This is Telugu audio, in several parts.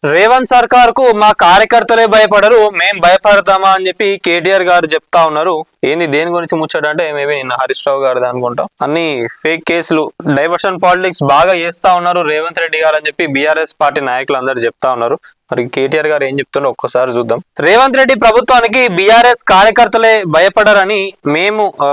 రేవంత్ సర్కార్ కు మా కార్యకర్తలే భయపడరు, మేం భయపడతామా అని చెప్పి కేటీఆర్ గారు చెప్తా ఉన్నారు. ఏంది దేని గురించి ముచ్చట అంటే మేబీ నిన్న హరీష్ రావు గారిది అనుకుంటాం. అన్ని ఫేక్ కేసులు, డైవర్షన్ పాలిటిక్స్ బాగా చేస్తా ఉన్నారు రేవంత్ రెడ్డి గారు అని చెప్పి బీఆర్ఎస్ పార్టీ నాయకులు అందరు చెప్తా ఉన్నారు. మరి కేటీఆర్ గారు ఏం చెప్తున్నారో ఒక్కసారి చూద్దాం. రేవంత్ రెడ్డి ప్రభుత్వానికి బీఆర్ఎస్ కార్యకర్తలే భయపడరని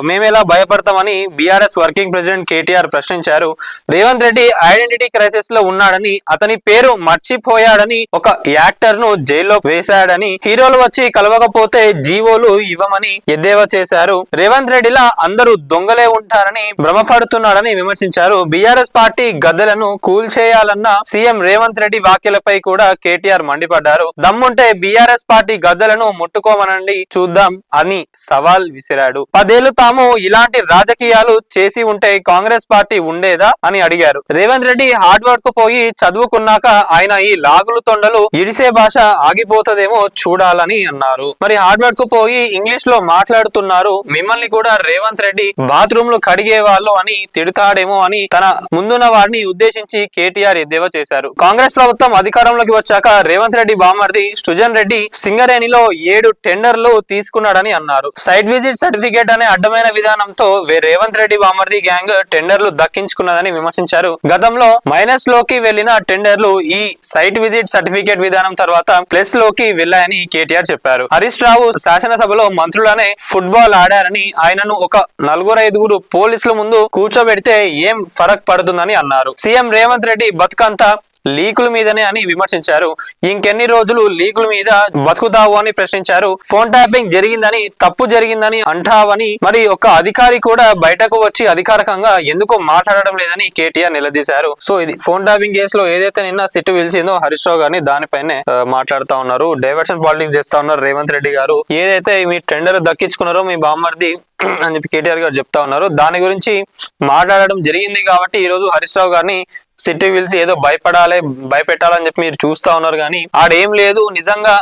మేమెలా భయపడతామని బీఆర్ఎస్ వర్కింగ్ ప్రెసిడెంట్ కేటీఆర్ ప్రశ్నించారు. రేవంత్ రెడ్డి ఐడెంటిటీ క్రైసిస్ లో ఉన్నాడని, అతని పేరు మర్చిపోయాడని, ఒక యాక్టర్ ను జైల్లో వేశాడని, హీరోలు వచ్చి కలవకపోతే జీవోలు ఇవ్వమని ఎద్దేవా చేశారు. రేవంత్ రెడ్డిలా అందరూ దొంగలే ఉంటారని భ్రమపడుతున్నాడని విమర్శించారు. బీఆర్ఎస్ పార్టీ గద్దెలను కూల్చేయాలన్న సీఎం రేవంత్ రెడ్డి వ్యాఖ్యలపై కూడా కేటీఆర్ మండిపడ్డారు. దమ్ముంటే బీఆర్ఎస్ పార్టీ గద్దెలను ముట్టుకోమనండి చూద్దాం అని సవాల్ విసిరాడు. 10 ఏళ్లు తాము ఇలాంటి రాజకీయాలు చేసి ఉంటే కాంగ్రెస్ పార్టీ ఉండేదా అని అడిగారు. రేవంత్ రెడ్డి హార్డ్ వర్క్ పోయి చదువుకున్నాక ఆయన ఈ లాగులు తొండలు ఇడిసే భాష ఆగిపోతదేమో చూడాలని అన్నారు. మరి హార్డ్ వర్క్ పోయి ఇంగ్లీష్ లో మాట్లాడుతున్నారు, మిమ్మల్ని కూడా రేవంత్ రెడ్డి బాత్రూమ్ లు కడిగే వాళ్ళు అని తిడతాడేమో అని తన ముందున్న వారిని ఉద్దేశించి కేటీఆర్ ఎద్దేవా చేశారు. కాంగ్రెస్ ప్రభుత్వం అధికారంలోకి వచ్చాక రేవంత్ రెడ్డి బామర్ది సృజన్ రెడ్డి సింగరేణిలో 7 టెండర్లు తీసుకున్నాడని అన్నారు. సైట్ విజిట్ సర్టిఫికేట్ అనే అడ్డమైన విధానంతో రేవంత్ రెడ్డి బామర్ది గ్యాంగ్ టెండర్లు దక్కించుకున్నదని విమర్శించారు. గతంలో మైనస్ లోకి వెళ్లిన టెండర్లు ఈ సైట్ విజిట్ సర్టిఫికేట్ విధానం తర్వాత ప్లస్ లోకి వెళ్లాయని కేటీఆర్ చెప్పారు. హరీష్ రావు శాసనసభలో మంత్రులనే ఫుట్బాల్ ఆడారని, ఆయనను ఒక 4-5 పోలీసుల ముందు కూర్చోబెడితే ఏం ఫరక్ పడుతుందని అన్నారు. సీఎం రేవంత్ రెడ్డి బతుకంతా లీకుల మీదనే అని విమర్శించారు. ఇంకెన్ని రోజులు లీకుల మీద బతుకుతావు అని ప్రశ్నించారు. ఫోన్ ట్యాపింగ్ జరిగిందని, తప్పు జరిగిందని అంటావని మరి ఒక అధికారి కూడా బయటకు వచ్చి అధికారికంగా ఎందుకు మాట్లాడడం లేదని కేటీఆర్ నిలదీశారు. సో ఇది ఫోన్ ట్యాపింగ్ కేసులో ఏదైతే నిన్న సిట్టు పిలిచిందో హరీష్ రావు గారిని దానిపైనే మాట్లాడుతా ఉన్నారు. డైవర్షన్ పాలిటిక్స్ చేస్తా ఉన్నారు రేవంత్ రెడ్డి గారు. ఏదైతే మీ టెండర్ దక్కించుకున్నారో మీ బామ్మర్ది అని చెప్పి కేటీఆర్ గారు చెప్తా ఉన్నారు. దాని గురించి మాట్లాడడం జరిగింది కాబట్టి ఈ రోజు హరీష్ రావు గారిని సిటీ పిలిచి ఏదో భయపెట్టాలని చెప్పి మీరు చూస్తా ఉన్నారు. కానీ ఆడేం లేదు, నిజంగా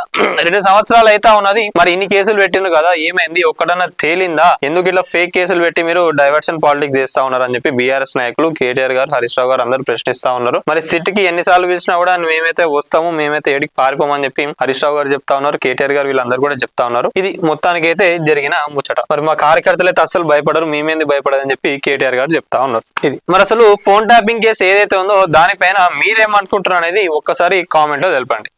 2 సంవత్సరాలు అయితే ఉన్నది. మరి ఇన్ని కేసులు పెట్టిండ్రు కదా, ఏమైంది, ఒక్కడన్నా తేలిందా? ఎందుకు ఇట్లా ఫేక్ కేసులు పెట్టి మీరు డైవర్షన్ పాలిటిక్స్ చేస్తా ఉన్నారు అని చెప్పి బీఆర్ఎస్ నాయకులు కేటీఆర్ గారు, హరీష్ రావు గారు అందరూ ప్రశ్నిస్తా ఉన్నారు. మరి సిట్కి ఎన్నిసార్లు పిలిచినా కూడా మేమైతే వస్తాము, మేమైతే ఏడికి పారిపోమని చెప్పి హరీష్ రావు గారు చెప్తా ఉన్నారు. కేటీఆర్ గారు వీళ్ళందరూ కూడా చెప్తా ఉన్నారు. ఇది మొత్తానికి అయితే జరిగిన ముచ్చట. మరి మా కార్యకర్తలు అయితే అసలు భయపడరు, మేమేంది భయపడదని చెప్పి కేటీఆర్ గారు చెప్తా ఉన్నారు. ఇది మరి అసలు ఫోన్ ట్యాపింగ్ కేసు ఏదైతే ఉందో దానిపైన మీరేమనుకుంటున్నారు అనేది ఒక్కసారి కామెంట్ లో తెలపండి.